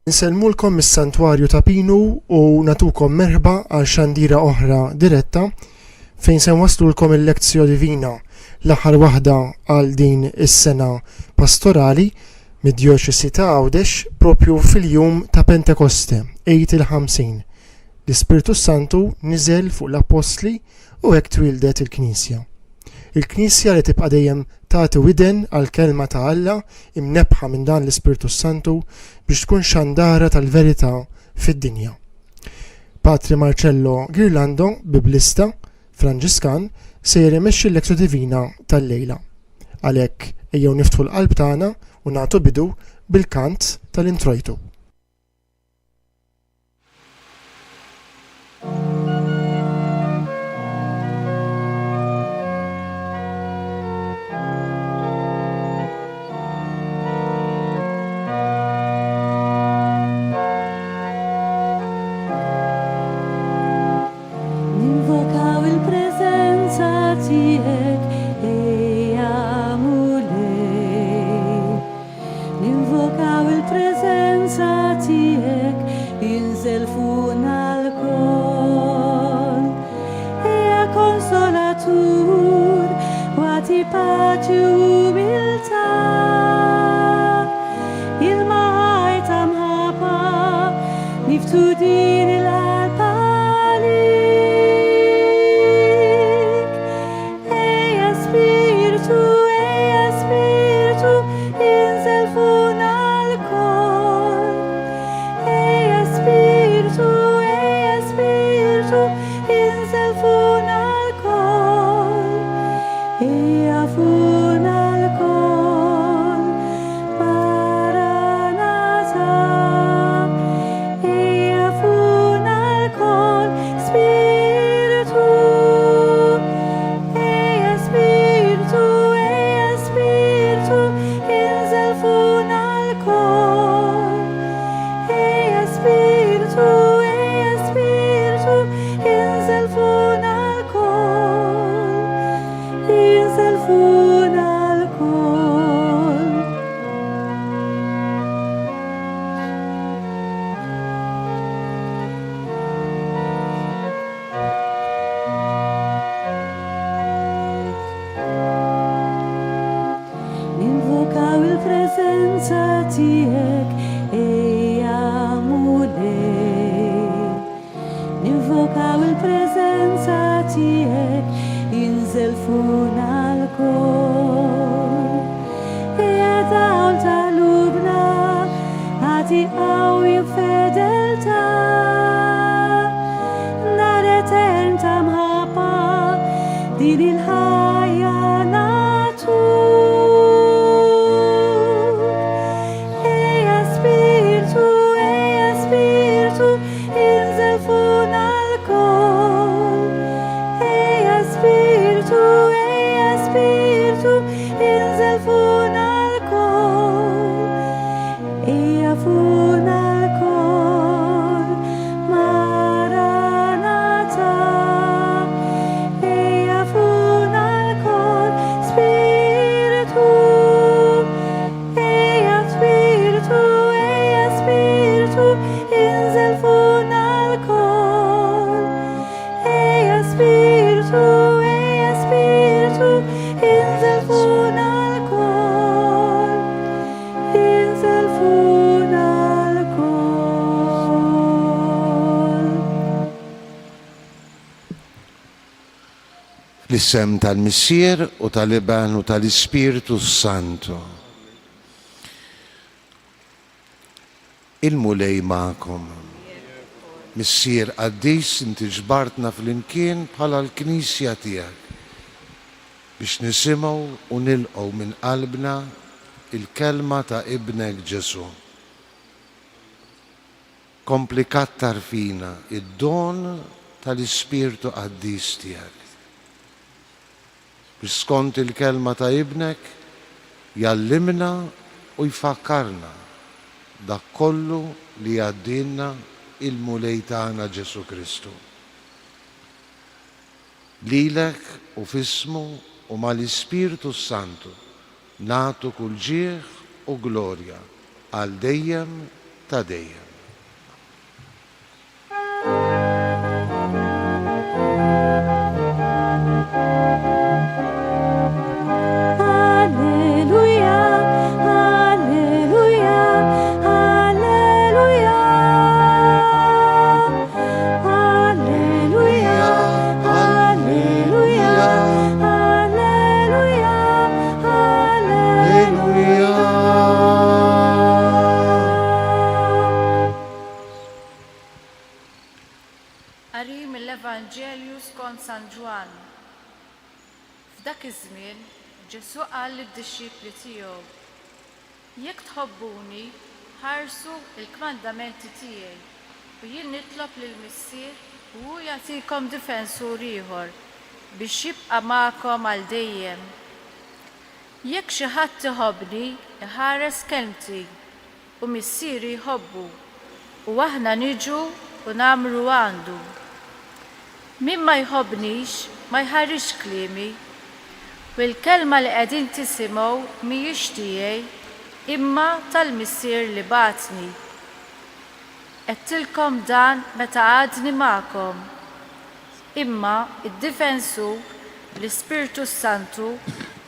Nselmulkom mis-santwarju ta' Pinu u natukom merħba għal xandira oħra diretta fejn se nwaslulkom il-lezzjoni divina l-aħħar waħda għal din is-sena pastorali mid-Djoċesi ta' Għawdex propju fil-jum ta' Pentekoste 8 l-Ispiritu Santu niżel fuq l-Apostli u hekk twildet il-Knisja. Il-Knisja li tibqa' dejjem tagħti widen għal kelma ta' Alla imnebħa minn dan l-Ispiritu Santu biex tkun xandara tal-verità fid-dinja. Patri Marcello Girlando, Biblista, Franġiskan, se jiremexxi l-lezzjoni divina tal-lejla. Għalhekk ejjew niftħu l-qalb tagħna u nagħtu bidu bil-kant tal-introjtu. L-isem tal-Missier u tal-Iban u tal-Ispiritu Santu. Il-mulej ma'kom. Missier Qaddis inti ġbartna fl-imkien bħala l-Knisja tiegħek biex nisimgħu u nilqgħu minn qalbna il-kelma ta' Ibnek Ġesu. Kompli kattar fina id-don tal-Ispiritu Qaddis tiegħek. Biex skont il-kelma ta' Ibnek jallimna u jfakkarna dak kollu li għaddinna il-mulej tagħna Ġesu Kristu. Lilek u fismu u mal-Ispiritu Santu nagħtu kull ġieħ u glorja għal dejjem ta' dejjem. Qari mill-Evanġelju skont San Ġwan. F'dak iż-żmien Ġesu qal lid-dixxipli tiegħu: Jekk tħobbuni, ħarsu l-kmandamenti tiegħi u jien nitlob lill-Missier u hu jagħtikom difensur ieħor biex jibqa' magħkom għal dejjem. Jekk xi ħadd iħobbni, iħares kelmti u missieri jħobbu u aħna niġu u nagħmlu għandu. Min ma jħobbnix ma jħarrix kliemi, u l-kelma li qegħdin tisimgħu mhijiex tiegħi imma tal-Missier li bagħatni. Qedtilkom dan meta għadni magħkom. Imma id-difensur l-Ispiritu Santu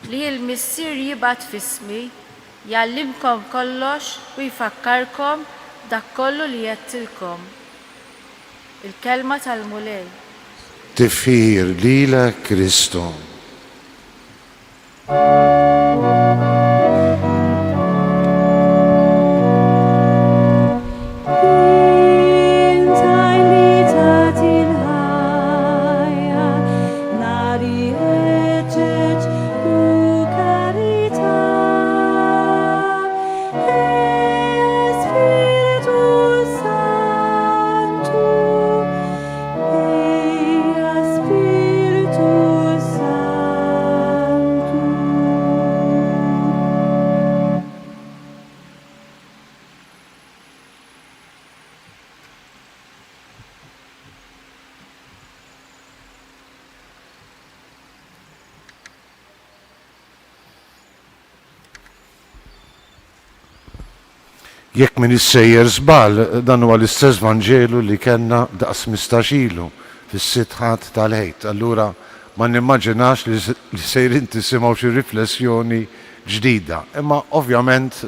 li l-Missier jibgħat f'ismi jgħallimkom kollox u jfakkarkom dak kollu li qedtilkom. Il-kelma tal-mulej. Tifħir lilek Kristu. Jekk min issejjer żball, dan huwa l-istess Vanġelu li kellna daqs 15 ilu fis-sitħat tal-Ħejt. Allura ma nimmaġinax li sejrin tisimgħu xi riflessjoni ġdida. Imma ovvjament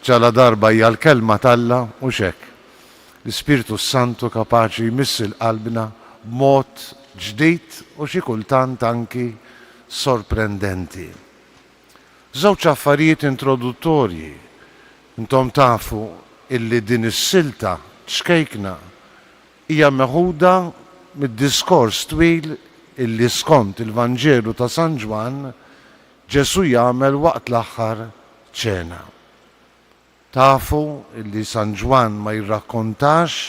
ġala darba hija l-kelma talla mhux hekk. L-Ispiritu Santu kapaċi jmissil qalbna b'mod ġdid u xi kultant anki sorprendenti. Żewġ affarijiet introduttorji. Intom tafu illi din is-silta xkejkna hija meħuda mid-diskors twil illi skont il-Vanġelu ta' San Ġwan Ġesu jagħmel waqt l-aħħar ċena. Tafu illi San Ġwan ma jirrakkontax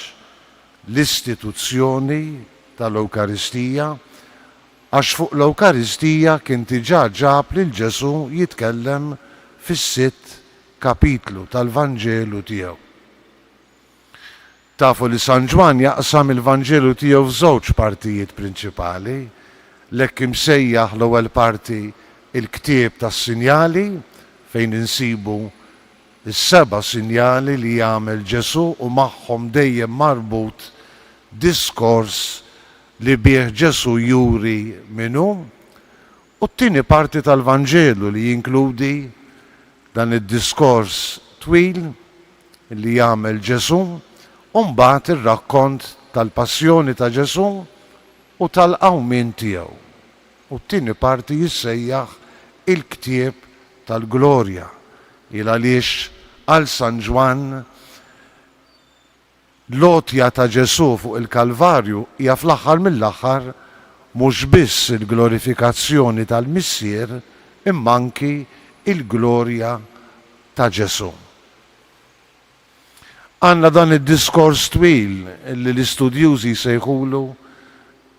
l-istituzzjoni tal-Ewkaristija għax fuq l-Ewkaristija kien diġà ġab lil Ġesu jitkellem fis-sitt kapitlu tal-Vanġelu tiegħu. Tafu li San Ġwan jaqsam il-Vanġelu tiegħu f'żewġ partijiet prinċipali, l-hekk imsejjaħ l-ewwel parti il-ktieb tas-sinjali fejn insibu is-seba' sinjali li jagħmel Ġesu u magħhom dejjem marbut diskors li bih Ġesu juri minnu, u t-tieni parti tal-Vanġelu li jinkludi dan id-diskors twil li jagħmel Ġesu u mbagħad ir-rakkont tal-passjoni ta' Ġesu u tal-qawmien tiegħu. U t-tieni parti jissejjaħ il-ktieb tal-glorja il għaliex għal San Ġwan l-għotja ta' Ġesu fuq il-Kalvarju hija fl-aħħar mill-aħħar mhux biss il-glorifikazzjoni tal-Missier imma anki il-glorja ta' Ġesu. Għandna dan id-diskors twil li l-istudjużi jsejħulu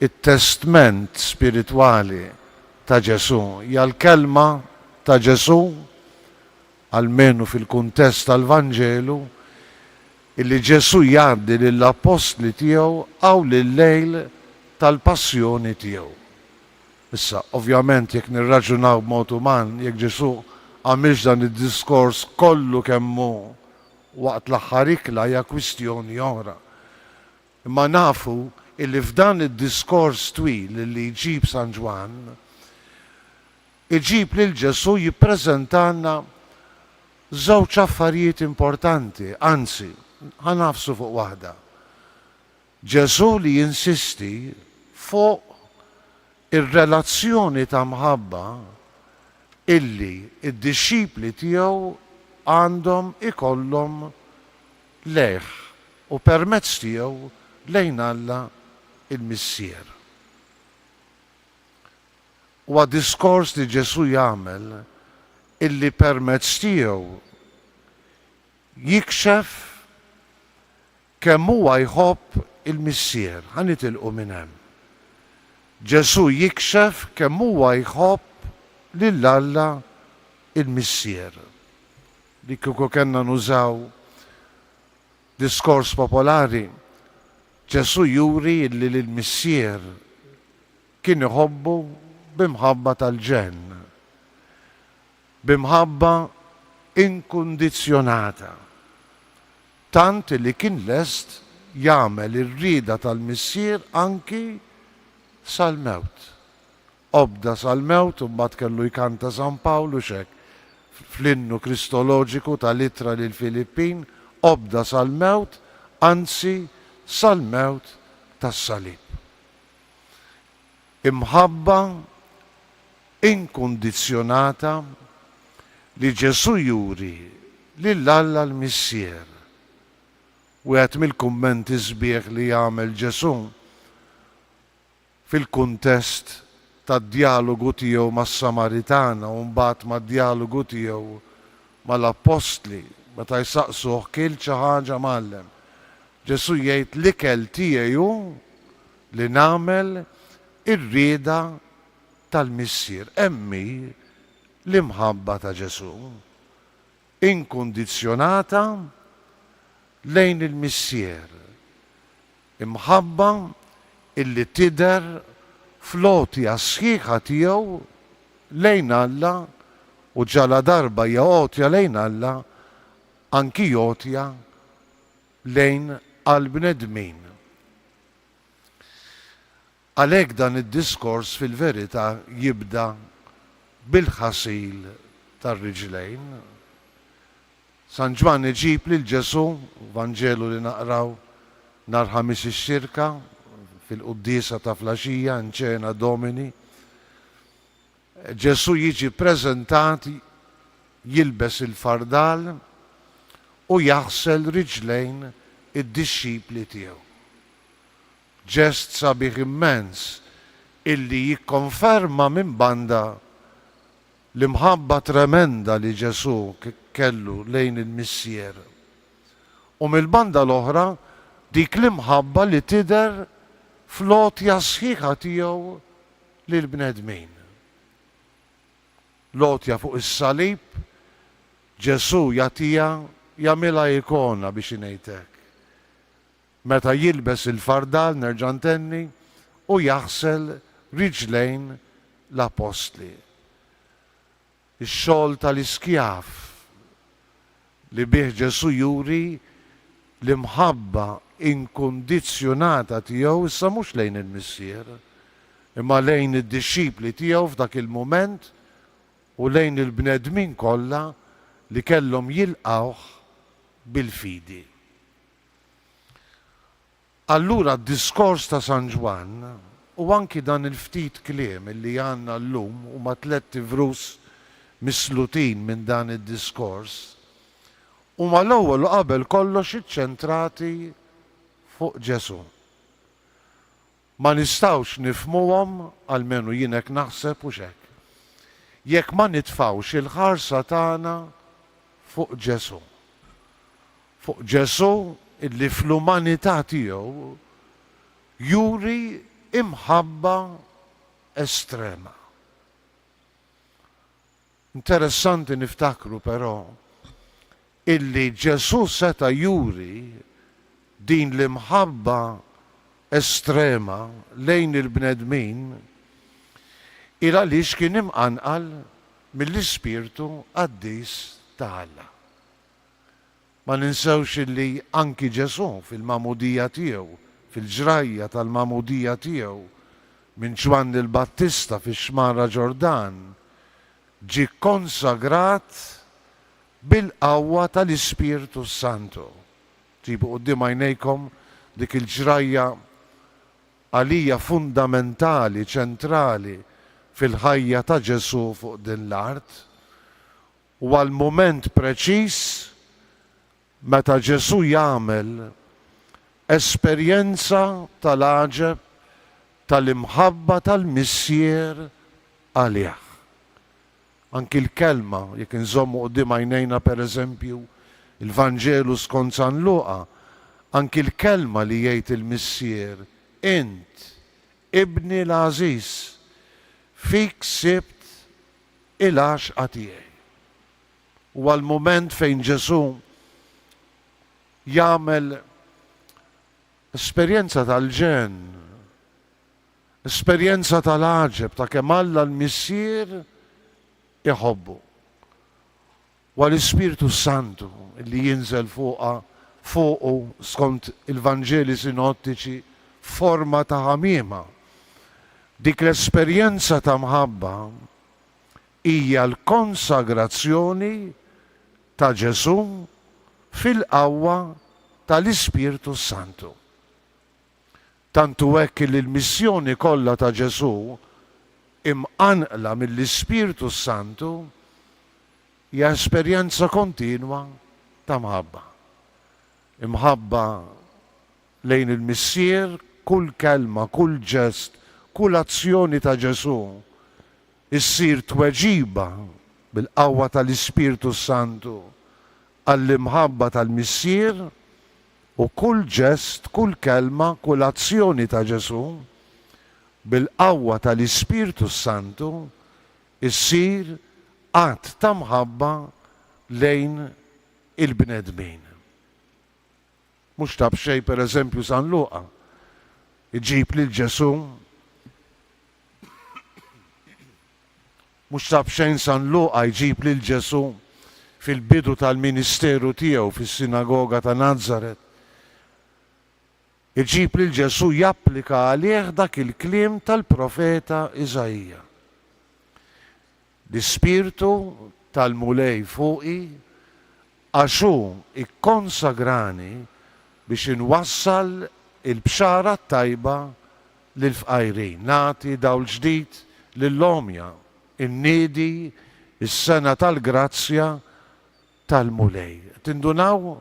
it-testament spiritwali ta' Ġesu. Hija l-kelma ta' Ġesu, almenu fil-kuntest tal-Vanġelu, illi Ġesu jgħaddi lill-apostli tiegħu aw lil-lejl tal-passjoni tiegħu. Issa, ovvjament, jekk nirraġunaw b'mod uman, jekk Ġesu għamilx dan id-diskors kollu kemmu waqt l-aħħar ikla hija kwistjoni oħra. Imma nafu illi f'dan id-diskors twil li jġib San Ġwan, iġib lil Ġesu jippreżentanna żewġ affarijiet importanti, anzi, ħanafsu fuq waħda. Ġesu li jinsisti fuq ir-relazzjoni ta' mħabba illi id-disċipli tiegħu għandhom ikollhom lejh u permezz tiegħu lejn Alla il-Missier. Huwa diskors li Ġesu jagħmel illi permezz tiegħu jikxef kemm huwa jħobb il-Missier. Ħanitilqu minn hemm. Ġesu jikxef kemm huwa jħobb lil Alla il-Missier. Li kieku kellna nużaw diskors popolari, Ġesu juri li l-Missier kien iħobbu bimħabba tal-ġenn, bimħabba inkondizjonata, tant li kien lest jagħmel ir-rieda tal-Missier anki sal-mewt. Obda sal-mewt u mbagħad kellu jkanta San Pawlu xek fl-innu kristoloġiku tal-ittra lil Filippin, obda sal-mewt, anzi sal-mewt tas-salib. Imħabba inkondizjonata li Ġesu juri lil Alla l-Missier. Wieħed mill-kummenti sbieħ li jagħmel Ġesu fil-kuntest tad-dialogu tiegħu mas-Samaritana u mbagħad mad-dialogu tiegħu mal-Apostli meta jsaqsuh kil xi ħaġa Mgħallem. Ġesu jgħid l-ikel tiegħu li nagħmel ir-rieda tal-Missier. Emmi l-imħabba ta' Ġesu inkondizjonata lejn il-Missier. Imħabba illi tidher fl-għotja sħiħa tiegħu lejn Alla u ġala darba hija għotja lejn Alla anki għotja lejn għall-bnedmin. Għalhekk dan id-diskors fil-verità jibda bil-ħasil tar-riġlejn. San Ġwan iġib lil Ġesu, Vanġelu li naqraw nhar ħamis ix-xirka fil-qudiesa ta' flaxija nċena Domini. Ġesu jiġi ppreżentat jilbes il-fardal u jaħsel riġlejn id-disċipli tiegħu. Ġest sabiħ immens illi jikkonferma minn banda l-imħabba tremenda li Ġesu kellu lejn il-Missier. U mill-banda l-oħra dik l-imħabba li tidher fl-għotja sħiħa tiegħu lill-bnedmin. L-għotja fuq is-salib, Ġesu jagħmilha ikona biex ngħidlek. Meta jilbes il-fardal nerġa' ntenni u jaħsel riġlejn l-Apostli. Ix-xogħol tal-iskjaf li bih Ġesu juri l-imħabba inkondizzjonata tiegħu issa mhux lejn il-Missier, imma lejn id-disċipli tiegħu f'dak il-mument u lejn il-bnedmin kollha li kellhom jilqawh bil-fidi. Allura d-diskors ta' San Ġwan u anki dan il-ftit kliem li għandna llum huma 3 vrus mislutin minn dan id-diskors huma l-ewwel u qabel kollox iċċentrati fuq Ġesu. Ma nistgħux nifhmuhom għalmenu jien hekk naħseb u hekk jekk ma nitfgħux il-ħarsa tagħna fuq Ġesu. Fuq Ġesu illi fl-umanità tiegħu juri imħabba estrema. Interessanti niftakru però illi Ġesu seta juri din l-imħabba estrema lejn il-bnedmin il għaliex kien imqanqal mill-Ispirtu Qaddis ta' Alla. Ma ninsewx li anki Ġesu fil-mamudija tiegħu, fil-ġrajja tal-mamudija tiegħu minn Ġwann il-Battista fix-xmara Ġordan ġie konsagrat bil-qawwa tal-Ispirtu Santu. Ġibu quddiem għajnejkom dik il-ġrajja għalija fundamentali, ċentrali fil-ħajja ta' Ġesu fuq din l-art. U għal-moment preċiż meta Ġesu jagħmel esperjenza tal-għaġeb tal-imħabba tal-missier għalih. Anki l-kelma, jekk inżommu quddiem għajnejna pereżempju il-Vanġelu skont San Luqa, anki l-kelma li jgħid il-missier, int, ibni l-għażiż, fik sibt il-għaxqa tiegħi. U għal-moment fejn Ġesu jagħmel esperjenza tal-ġen, esperjenza tal-għaġeb ta' kemm Alla l-missier iħobbu. U għall-Ispirtu Santu li jinżel fuqu skont il-Vanġeli sinottiċi forma ta' ħamiema. Dik l-esperjenza ta' mħabba hija l-konsagrazzjoni ta' Ġesu fil-qawwa tal-Ispirtu Santu. Tantu hekk li l-missjoni kollha ta' Ġesu imqanqla mill-Ispirtu Santu hija esperjenza kontinwa ta' mħabba. Imħabba lejn il-missier, kull kelma, kull ġest, kull azzjoni ta' Ġesu issir tweġiba bil-qawwa tal-Ispirtu Santu għall-imħabba tal-missier u kull ġest, kull kelma, kull azzjoni ta' Ġesu bil-qawwa tal-Ispirtu Santu issir qatt ta' mħabba lejn il-bnedmin. Mhux ta' b'xejn pereżempju San Luqa iġib lil Ġesu, mhux ta' b'xejn San Luqa jġib lil Ġesu fil-bidu tal-ministeru tiegħu fis-sinagoga ta' Nażaret. Iġib lil Ġesu japplika għalih dak il-kliem tal-profeta Iżajja. L-Ispirtu tal-mulej fuqi għaxu ikkonsagrani biex inwassal il-bxara tajba lil-fqajrin, nagħti dawl ġdid lill-omja, innidi is-sena tal-grazzja tal-mulej. Tindunaw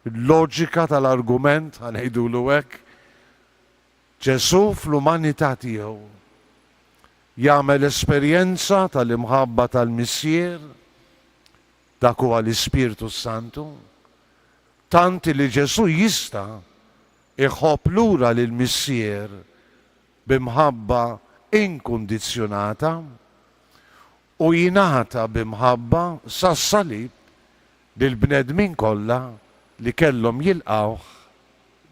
il-loġika tal-argument ħanejdulu hekk, Ġesu fl-umanità tiegħu jagħmel esperjenza tal-imħabba tal-missier, dak huwa l-Ispirtu Santu, tanti li Ġesu jista' iħobb lura lill-missier b'imħabba inkundizzjonata u jingħata b'imħabba sas-salib lill-bnedmin kollha li kellhom jilqawh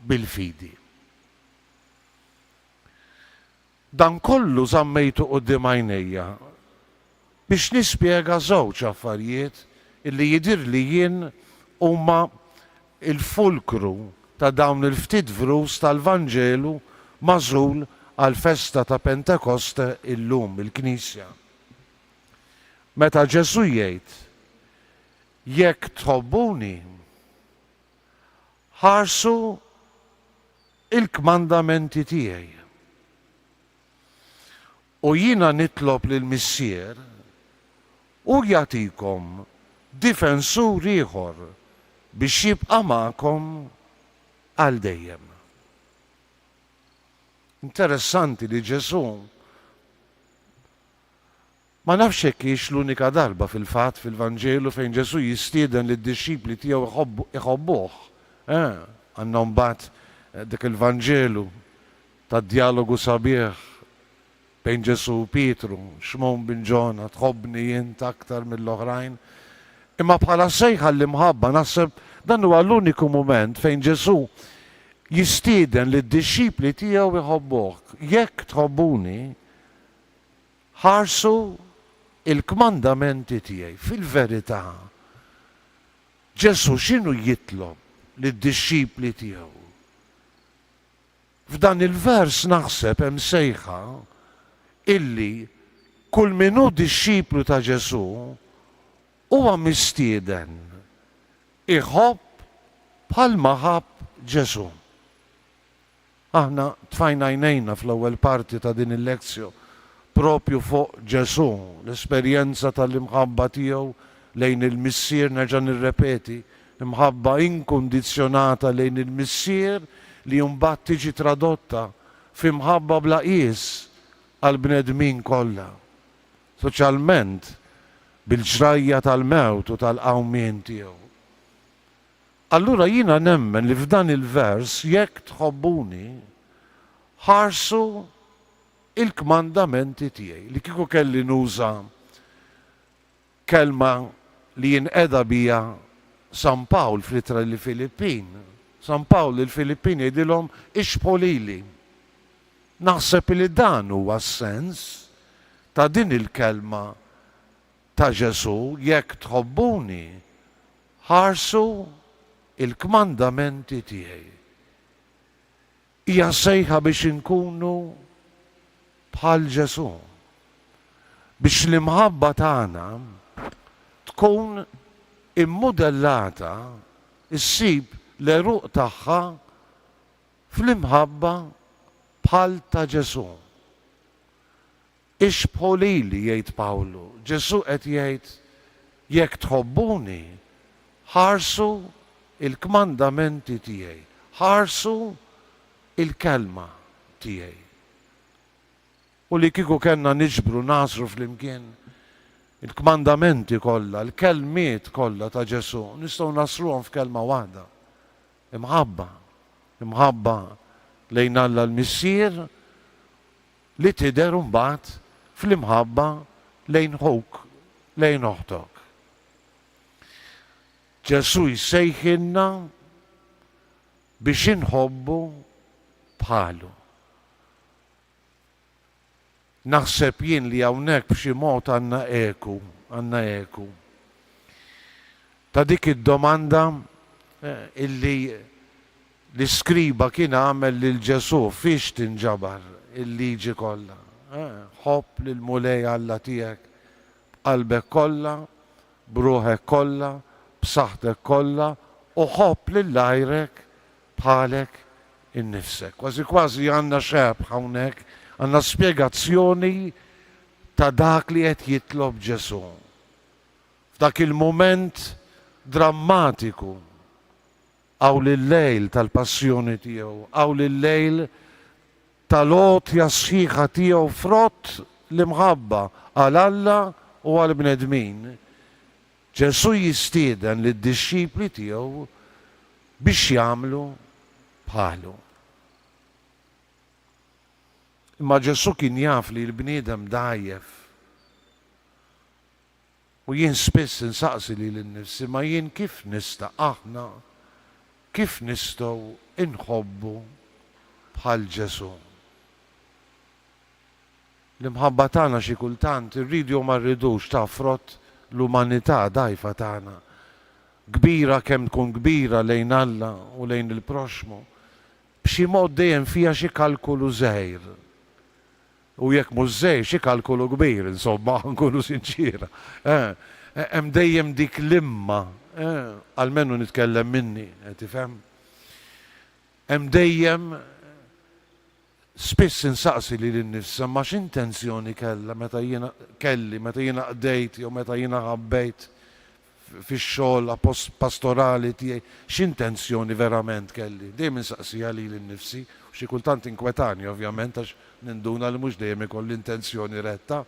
bil-fidi. Dan kollu żammejtu quddiem għajnejja biex nispjega żewġ affarijiet illi jidher li jien huma il-fulkru ta' dawn il-ftit vrus tal-Vanġelu magħżul għall-festa ta' Pentekoste illum il-Knisja. Meta Ġesu jgħid jekk tħobbuni ħarsu il-kmandamenti tiegħi. U jiena nitlob lill-missier u jagħtikom difensur ieħor biex jibqa' magħkom għal dejjem. Interessanti li Ġesu ma nafx hekk hix l-unika darba fil-fatt fil-Vanġelu fejn Ġesu jistieden lid-dixxipli tiegħu iħobbuh. Għandna mbagħad dik il-Vanġelu tad-dialogu sabiħ bejn Ġesu u Pietru, Xmon bin Ġona, tħobbni jint aktar mill-oħrajn. Imma bħala sejħa l-imħabba naħseb dan huwa l-uniku mument fejn Ġesu jistieden lid-dixxipli tiegħu iħobbuh. Jekk tħobbuni, ħarsu il-kmandamenti tiegħi. Fil-verità, Ġesu x'inhu jitlob lid-dixxipli tiegħu? F'dan il-vers naħseb hemm sejħa illi kull min hu dixxiplu ta' Ġesu huwa mistieden iħobb bħalma ħabb Ġesu. Aħna tfajna jnejna fl-ewwel parti ta' din il-lezzju propju fuq Ġesu, l-esperjenza tal-imħabba tiegħu lejn il-missier, nerġa' nirrepeti, imħabba inkundizzjonata lejn il-missier li mbagħad tiġi tradotta f'imħabba bla qies għall bnedmin kollha. Soċjalment bil-ġrajja tal-mewt u tal-qawmien tiegħu. Allura jiena nemmen li f'dan il-vers jekk tħobbuni ħarsu il-kmandamenti tiegħi. Li kieku kelli nuża kelma li jinqeda bija San Pawl fl-ittra li Filippin. San Pawl il-Filippin jgħidilhom ixpolili. Naħseb li dan huwa s-sens ta' din il-kelma ta' Ġesu, jekk tħobbuni ħarsu il-kmandamenti tiegħi. Hija sejħa biex inkunu bħal Ġesu, biex l-imħabba tagħna tkun immudellata, issib l-eruq tagħha fl-imħabba bħal ta' Ġesu. Ixbħolili jgħid Pawlu, Ġesu qed jgħid jekk tħobbuni ħarsu il-kmandamenti tiegħi, ħarsu il-kelma tiegħi. U li kieku kellna niġbru nasru flimkien il-kmandamenti kollha, il-kelmiet kollha ta' Ġesu, nistgħu nasruhom f'kelma waħda. Imħabba, imħabba lejn Alla l-missier li tidher mbagħad fl-imħabba lejn ħuk, lejn oħtok. Ġesu jsejħilna biex inħobbu bħalu. Naħseb jien li hawnhekk b'xi mod għandna eku ta' dik id-domanda illi l-iskriba kien għamel lil Ġesu fiex tinġabar il-liġi kollha. Ħobb lil mulej Alla tiegħek b'qalbek kollha, b'ruħek kollha, b'saħħtek kollha u ħobb lil għajrek bħalek innifsek. Kważi kważi għandna xebħ hawnhekk, għandna spjegazzjoni ta' dak li qed jitlob Ġesu. F'dak il-mument drammatiku għaw lil-lejl tal-passjoni tiegħu, għaw lil-lejl tal-għotja sħiħa tiegħu frott l-imħabba għal Alla u għal bnedmin. Ġesu jistieden lid-dixxipli tiegħu biex jagħmlu bħalu. Imma Ġesu kien jaf li l-bniedem dajjef. U jien spiss insaqsi li l-nifsi, ma jien kif nista' aħna kif nistgħu inħobbu bħal Ġesu. L-imħabba tagħna xi kultant irridu ma rridux ta' frott l-umanità dajfa tagħna. Kbira kemm tkun kbira lejn Alla u lejn il-proxmu, b'xi mod dejjem fiha xi kalkulu żgħir. U jekk mhux żgħir xi kalkulu kbir, insomma nkunu sinċira. Hemm dejjem dik l-imma, almenu nitkellem minni, tifhem? Hemm dejjem spiss insaqsi li l-nifsa ma x'intenzjoni kellha meta jiena qdejt jew meta jiena ħabbejt fix-xogħol pastorali tiegħi, x'intenzjoni verament kelli. Dejjem insaqsija li l-nifsi, xi kultant inkwetani ovvjament għax ninduna li mhux dejjem ikoll l-intenzjoni retta.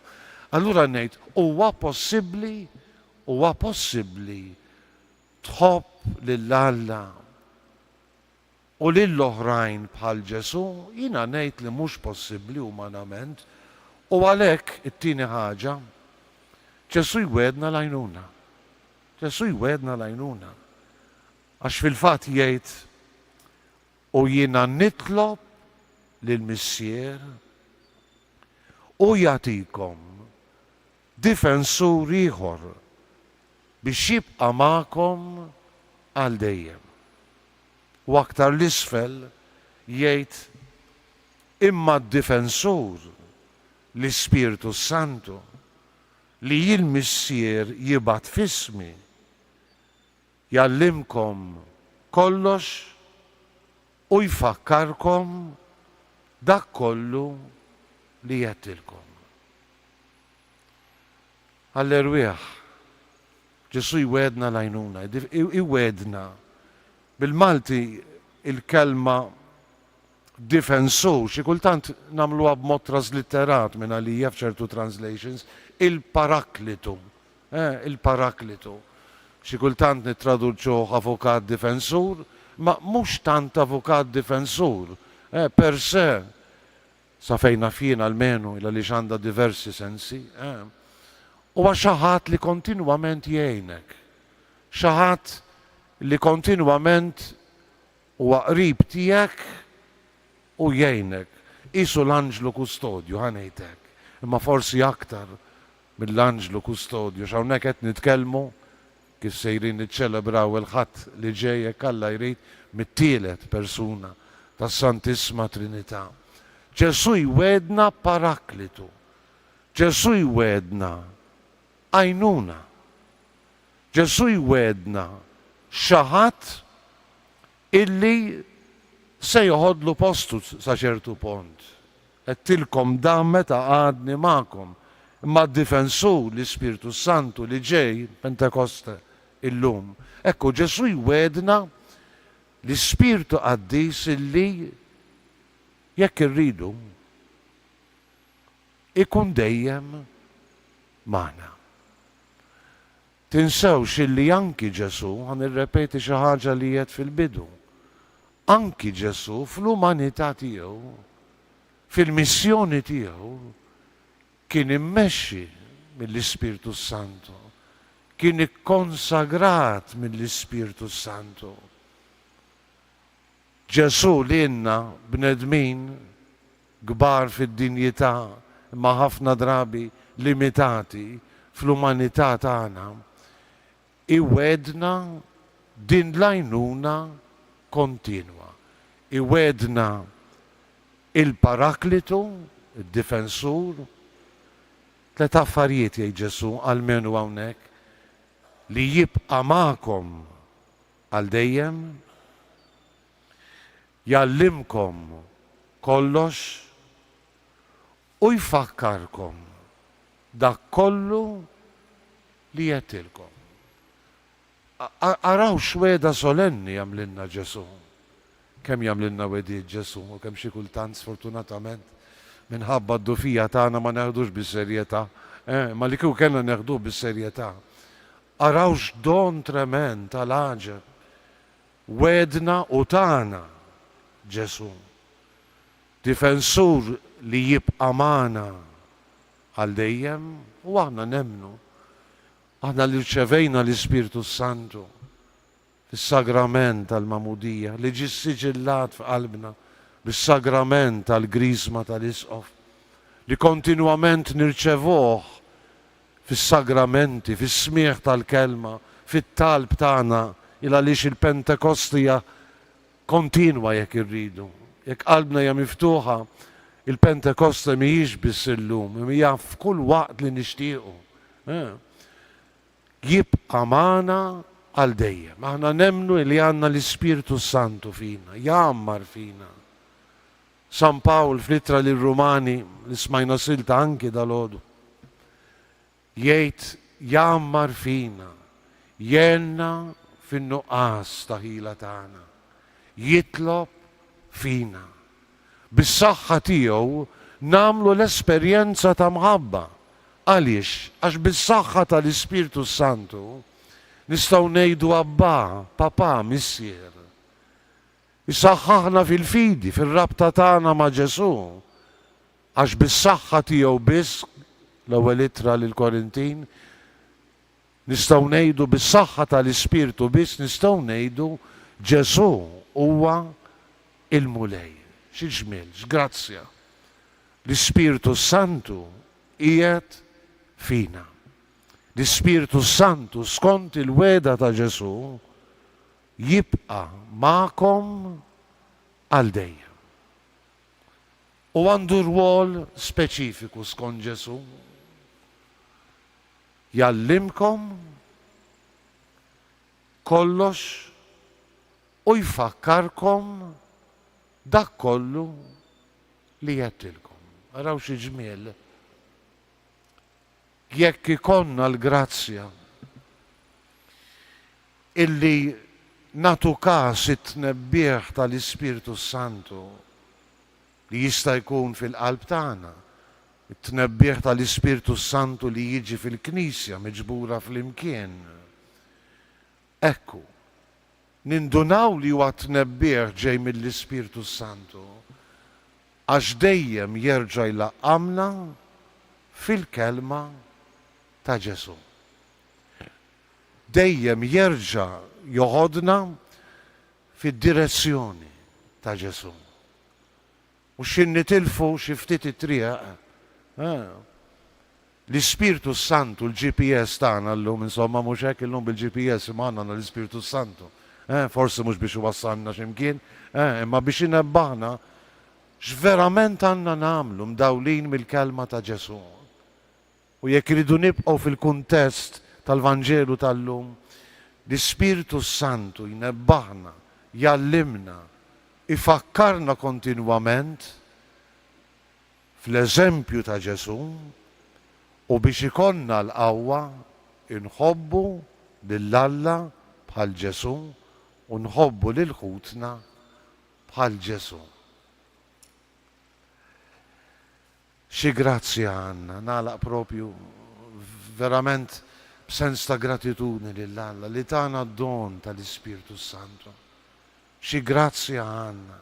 Allura ngħid huwa possibbli tħobb lil Alla u lill-oħrajn bħal Ġesu, jiena ngħid li mhux possibbli umanament, u għalhekk it-tieni ħaġa Ġesu jwedna l-għajnuna. Ġesu jwedna l-għajnuna. Għax fil-fatt jgħid u jiena nitlob lill-missier u jagħtikom difensur ieħor biex jibqa' magħkom għal dejjem. U aktar l-isfel jgħid imma d-difensur l-Ispirtu Santu li jil-Missier jibgħat fismi jallimkom kollox u jfakkarkom dak kollu li jettilkom. Allerwieħ, Ġesu jwedna lajnuna, jwedna. Bil-Malti il-kelma difensur, xi kultant namluha b'mod traslitterat minn għalija f'ċertu translations, il-paraklitu. Il-paraklitu. Xi kultant nittraduċuh avukat difensur, ma mhux tant avukat difensur. Per se, sa fejna fien almenu illa li għandha diversi sensi. Huwa xi ħadd li kontinwament jgħinek. Xi ħadd li kontinwament huwa qrib tiegħek u jgħinek. Isu l-anġlu kustodju ħanejtek. Imma forsi aktar mill-anġlu kustodju x'hawnhekk qed nitkellmu kif sejrin niċċelebraw il-ħadd li ġej hekk Alla jrid mit-tielet persuna tas-Santissima Trinità. Ġesu jwedna paraklitu. Ġesu jwedna għajnuna. Ġesu jwedna xi ħadd illi se joħodlu postu sa ċertu pont. Qedtilkom dan meta għadni magħkom. Imma d-difensur l-Ispirtu Santu li ġej Pentekoste illum. Ekku Ġesu jwedna l-Ispirtu Qaddis illi jekk irridu ikun dejjem magħna. Tinsewx illi anki Ġesu, għan irrepeti xi ħaġa li jgħid fil-bidu, anki Ġesu fl-umanità tiegħu, fil-missjoni tiegħu, kien immexxi mill-Ispirtu Santu, kien ikkonsagrat mill-Ispirtu Santu. Ġesu li inna bnedmin kbar fid-dinjità imma ħafna drabi limitati fl-umanità tagħna, iwedna din l-għajnuna kontinwa. Iwedna il-paraklitu, il-difensur, tlet affarijiet jgħid Ġesu għalmenu hawnhekk li jibqa' magħkom għal dejjem, jallimkom kollox u jfakkarkom dak kollu li jettilkom. Araw xweda solenni jamlinna Ġesu. Kemm jamlinna wedi Ġesu, u kemm xi kultant sfortunatament minħabba d-dufija tagħna ma neħdux bis-serjetà, ma li kieku kellna neħdu bis-serjetà. Araw x'don trement tal-aġeb wedna u tagħna Ġesu. Difensur li jibqa' magħna għal dejjem u aħna nemmnu. Aħna li rċevejna l-Ispirtu Santu fis-sagrament tal-mamudija li ġie siġillat f'qalbna bis-sagrament tal-grisma tal-isqof li kontinwament nirċevuh fis-sagramenti, fis-smieħ tal-kelma, fit-talb tagħna il għaliex il-Pentekostija kontinwa jekk irridu. Jekk qalbna hija miftuħa, il-Pentekoste mhijiex biss illum, hija f'kull waqt li nixtiequ. Jibqa' magħna għal dejjem. Aħna nemmnu li għandna l-Ispirtu Santu fina, jgħammar fina. San Pawl fl-ittra lir-Rumani li smajna silta anki dal-għodu jgħid jgħammar fina, jenna fin-nuqqas ta' ħila tagħna, jitlob fina. Bis-saħħa tiegħu nagħmlu l-esperjenza ta' mħabba. Għaliex, għax bis-saħħa tal-Ispirtu Santu nistgħu ngħidu Abba, Papà, Missier. Isaħħaħna fil-fidi, fir-rabta tagħna ma' Ġesu. Għax bis-saħħa tiegħu biss, l-ewwel ittra lill-Korintin, nistgħu ngħidu bis-saħħa tal-Ispirtu biss nistgħu ngħidu Ġesu huwa il-mulej. Xi ġmiel, x'grazzja. L-Ispirtu Santu qiegħed fina. L-Ispirtu Santu skont il-weda ta' Ġesu jibqa ma'kom għal dejjem. U għandu rwol speċifiku skont Ġesu. Jallimkom kollox u jfakkarkom dak kollu li jettilkom. Araw xi ġmiel. Jekk ikonna l-grazzja illi natu każ it-tnebbieħ tal-Ispiritu Santu li jista' jkun fil-qalb tagħna, it-tnebbieħ tal-Ispiritu Santu li jiġi fil-Knisja miġbura fl-imkien. Ekku, nindunaw li huwa tnebbieħ ġej mill-Ispiritu Santu għax dejjem jerġa' jlaqqamna fil-kelma ta' Ġesu. Dejjem jerġa' joħodna fid-direzzjoni ta' Ġesu. U xin nitilfu xi ftit it-triq. L-Ispiritu Santu, l-GPS tagħna llum, insomma mhux hekk illum bil-GPS imma l-Ispiritu Santu. Forsi mhux biex iwassalna x'imkien, imma biex inebbaħna x'verament għandna nagħmlu mdawlin mill-kelma ta' Ġesu. U jekk iridu nibqgħu fil-kuntest tal-Vanġelu tal-lum, l-Ispiritu Santu jnebbaħna, jallimna, ifakkarna kontinwament fl-eżempju ta' Ġesu u biex ikonna l-qawwa inħobbu lill-Alla bħal Ġesu u nħobbu lil ħutna bħal Ġesu. Xi grazzja għandna, nagħlaq propju verament b'sens ta' gratitudni lill-Alla li tagħna d-don tal-Ispiritu Santu. Xi grazzja għandna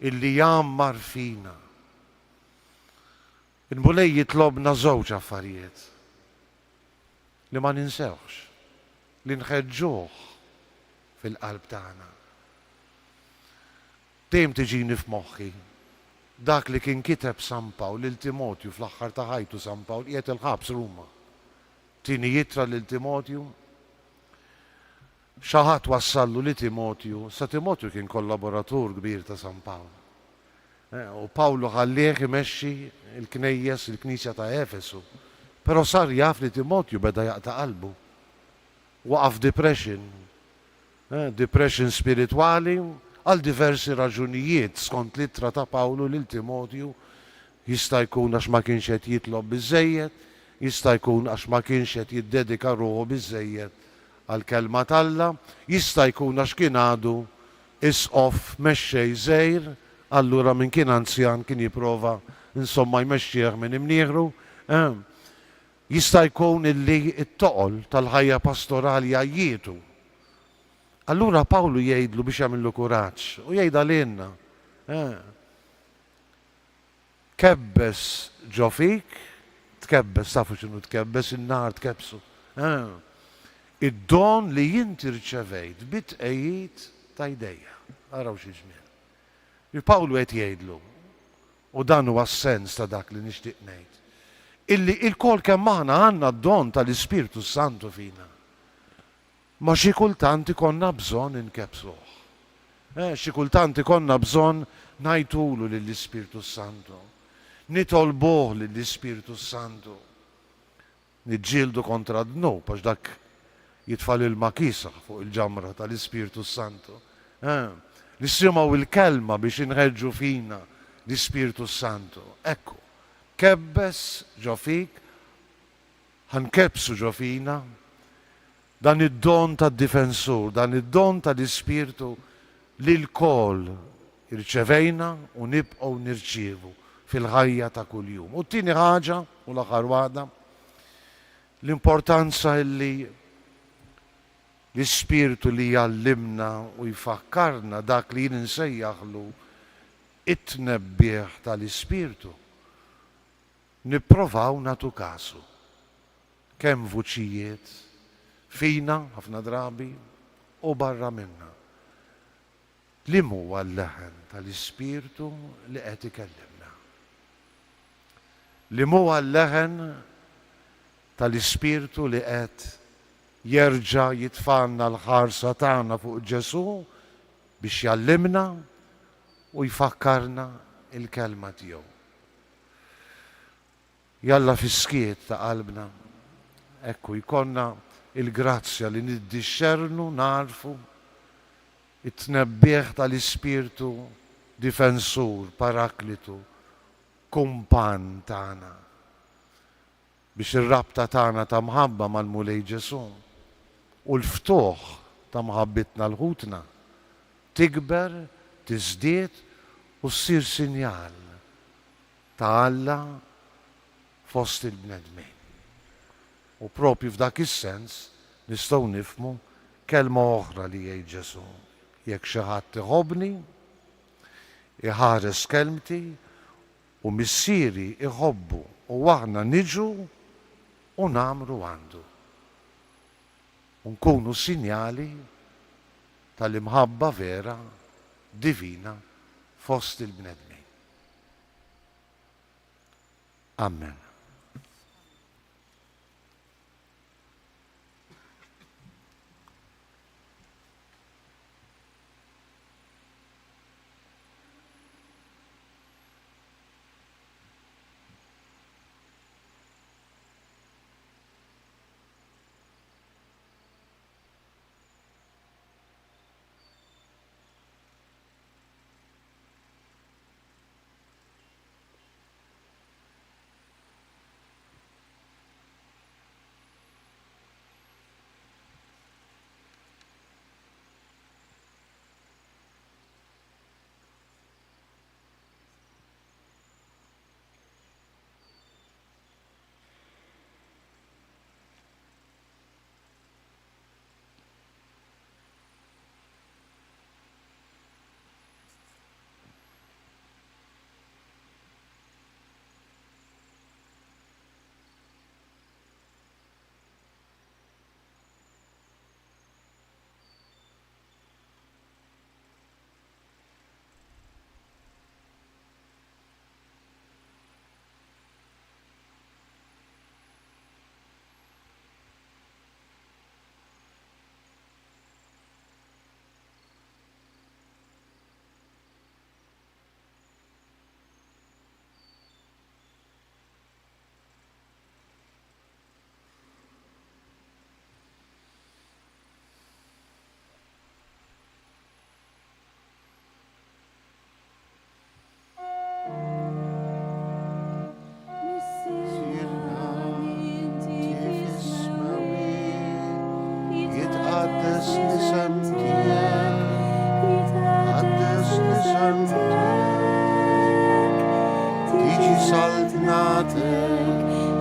illi jammar fina. Il-Mulej jitlobna żewġ affarijiet li ma ninsewx, li nħeġġuh fil-qalb tagħna. Dejjem tiġini f'moħħi dak li kien kiteb San Pawl lil Timotju fl-aħħar ta' ħajtu San Pawl qiegħed il-ħabs Ruma. Tieni jittra lil Timotju. Xaħat wassallu li Timotju, sa Timotju kien kollaboratur kbir ta' San Pawl. U Pawlu ħallih imexxi il-knejjes, il-Knisja ta' Efesu. Però sar jaf li Timotju beda jaqta' qalbu. Waqaf depression spiritwali għal diversi raġunijiet skont littra ta' Pawlu lil Timotju. Jista' jkun għax ma kienx qed jitlob biżżejjed, jista' jkun għax ma kienx qed jiddedika ruħu biżżejjed għal-kelma talla, jista' jkun għax kien għadu isqof mexxej żgħir, allura minn kien anzjan kien jipprova insomma jmexxih minn imnieħru. Jista' jkun illi t-toqol tal-ħajja pastorali għajjietu. Allura Pawlu jgħidlu biex jagħmillu kuraġġ u jgħid għalina. Kebbes ġo fik, tkebbes, tafu x'inhu tkebbes, in-nar tkebsu. Id-don li jinti rċevejt bit-qejjid ta' jdejja. Araw xi ġmiel. Pawlu qed jgħidlu, u dan huwa s-sens ta' dak li nixtieq ngħid. Illi il-kol kemm aħna għandna d-don tal-Ispiritu Santu fina. Ma xi kultant ikonna bżonn inkebsuh. Xi kultant ikonna bżonn ngħidulu lill-Ispiritu Santu. Nitolbuh lill-Ispiritu Santu. Niġġieldu kontra d-dnub għax dak jitfall il-makisa fuq il-ġamra tal-Ispiritu Santu. Nisimgħu il-kelma biex inħeġġu fina l-Ispiritu Santu. Ekku, kebbes ġo fik, ħankebsu ġo fina, dan id-don tad-difensur, dan id-don tal-Ispiritu li l-kol irċevejna u nibqgħu nirċievu fil-ħajja ta' kuljum. U t-tieni ħaġa, u l-aħħar waħda, l-importanza illi l-Ispiritu li jallimna u jfakkarna dak li jien insejjaħlu it-tnebbieħ tal-Ispiritu. Nipprovaw nagħtu kasu. Kemm vuċijiet fina ħafna drabi u barra minna. Li huwa l-leħen tal-Ispiritu li qed ikellimna. Li huwa l-leħen tal-Ispiritu li qed jerġa' jitfanna l-ħarsa tagħna fuq Ġesu biex jallimna u jfakkarna il-kelma tiegħu. Jalla fiskiet ta' qalbna, ekku jkollna il-grazzja li niddixxernu narfu it-tnebbieħ tal-Ispirtu difensur, paraklitu, kumpan tagħna biex ir-rabta tagħna ta' mħabba mal-Mulej Ġesu u l-ftuħ ta' mħabbitna l-ħutna tikber, tiżdied u ssir sinjal ta' Alla fost il-bnedmin. U propju f'dak is-sens nistgħu nifhmu kelma oħra li jgħid Ġesu. Jekk xi ħadd iħobbni, iħares kelmti u missieri iħobbu u aħna niġu u nagħmlu għandu. U nkunu sinjali tal-imħabba vera divina fost il-bnedmin. Amen.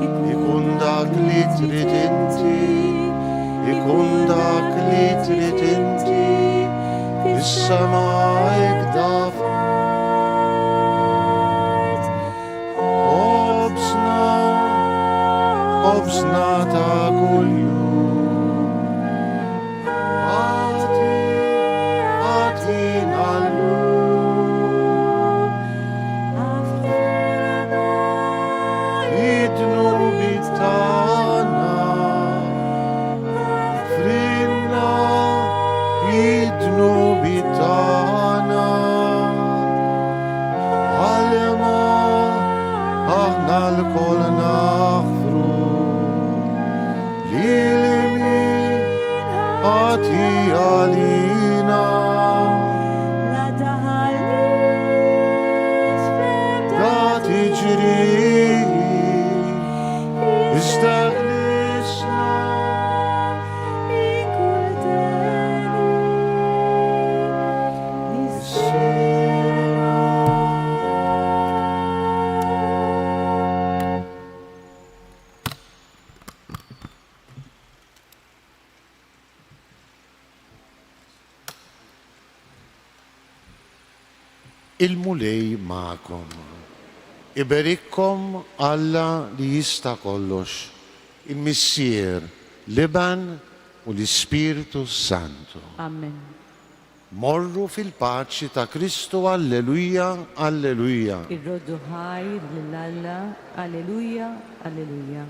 Ikun dak li trid inti, ikun dak li trid inti, fis-semajk daf. Obsna ta' kuljum, għatina l-lum, id-nubi tagħna, frinna id-nubi tagħna, għalma aħna l-kol naħfru li għati għalina da tiġri istaqlisna il-mulej ma'kom. Iberikkom Alla li jista' kollox, il-Missier, Liban u l-Ispiritu Santu. Amen. Morru fil-paċi ta' Kristu, alleluja, alleluja. Ir-roddu ħajr lill-Alla, alleluja, alleluja.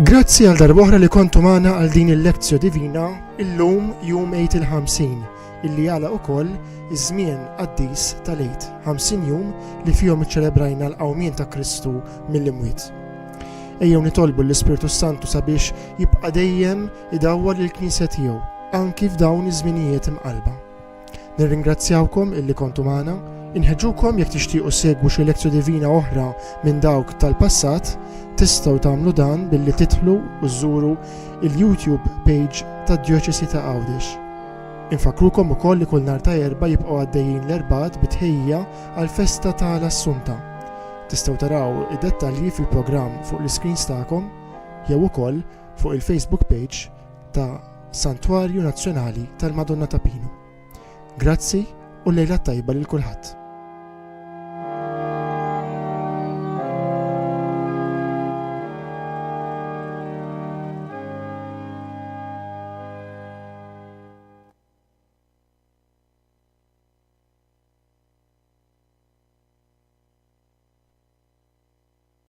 Grazzi għal darbohra li kontu magħna għal din il-lezzjo divina illum jum 8 il-50 illi għala ukoll iż-żmien qaddis tal-8 50 jum li fihom iċċelebrajna l-qawmien ta' Kristu mill-imwiet. Ejjew nitolbu l-Ispiritu Santu sabiex jibqa' dejjem idawwar lill-Knisja tiegħu anki f'dawn iż-żminijiet imqalba. Nirringrazzjawkom illi kontu magħna, inħeġġukom jekk tixtiequ segwu xi lezzju divina oħra minn dawk tal-passat, tistgħu tagħmlu dan billi tidħlu u żżuru il-YouTube page tad-Djoċesi ta' Għawdex. Infakrukom ukoll li kull nhar ta' Erba' jibqgħu għaddejjin l-erbgħat bitħejja għall-festa tal-Assunta. Tistgħu taraw id-dettalji fil-programm fuq l-iskreens tagħkom jew ukoll fuq il-Facebook page ta' Santwarju Nazzjonali tal-Madonna ta' Pinu. Grazzi u lejla tajba lil kulħadd.